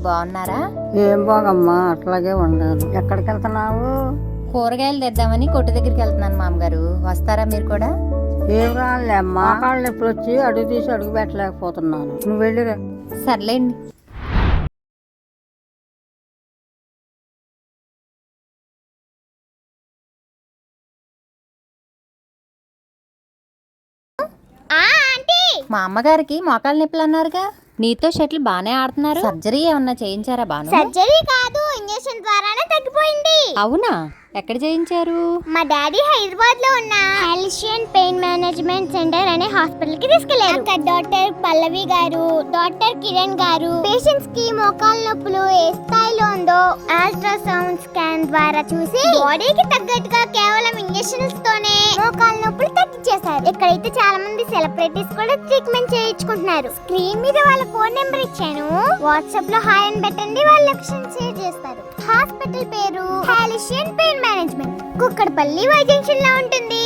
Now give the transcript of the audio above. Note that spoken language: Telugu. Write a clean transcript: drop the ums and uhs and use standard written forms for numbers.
బాగున్నారా? ఏం బాగమ్మా, అట్లాగే ఉండాలి. ఎక్కడికి వెళ్తున్నావు? కూరగాయలు తెద్దామని కొట్టు దగ్గరికి వెళ్తున్నాను మామగారు. వస్తారా మీరు కూడా? ఏం రాలే అమ్మా, కాళ్ళు నొప్పులు వచ్చి అడుగు తీసి అడుగు పెట్టలేకపోతున్నాను. నువ్వు వెళ్ళిరా. సర్లేండి. మా అమ్మగారికి మోకాళ్ళ నొప్పులు అన్నారుగా, నీతో షటిల్ బానే ఆడుతున్నారు. సర్జరీ ఏమన్నా చేయించారా? బాను సర్జరీ కాదు, ఇంజెక్షన్ ద్వారానే తగ్గిపోయింది. అవునా? ఎక్కడ చేయించారు? మా డాడీ హైదరాబాద్ లో ఉన్న హాలిషియన్ పెయిన్ మేనేజ్మెంట్ సెంటర్ అనే హాస్పిటల్ కి తీసుకెళ్లారు. అక్కడ డాక్టర్ పల్లవి గారు, డాక్టర్ కిరణ్ గారు పేషెంట్స్ కి మోకాళ్ళ నొప్పులు ఏ స్థాయిలో ఉందో అల్ట్రాసౌండ్ స్కాన్ ద్వారా చూసి బాడీకి తగ్గట్టుగా కేవలం ఇంజెక్షన్స్ తోనే మోకాళ్ళ నొప్పులు తగ్గించేశారు. ఇక్కడైతే చాలా మంది సెలబ్రిటీస్ కూడా ట్రీట్మెంట్ చేయించుకుంటున్నారు. స్క్రీన్ మీద వాళ్ళ ఫోన్ నెంబర్ ఇచ్చాను, వాట్సాప్ లో హాయ్ అని పెట్టండి, వాళ్ళ లొకేషన్ షేర్ చేస్తారు. హాస్పిటల్ పేరు హాలిషియన్ pain management, Kukatpally Y junction లో ఉంటుంది.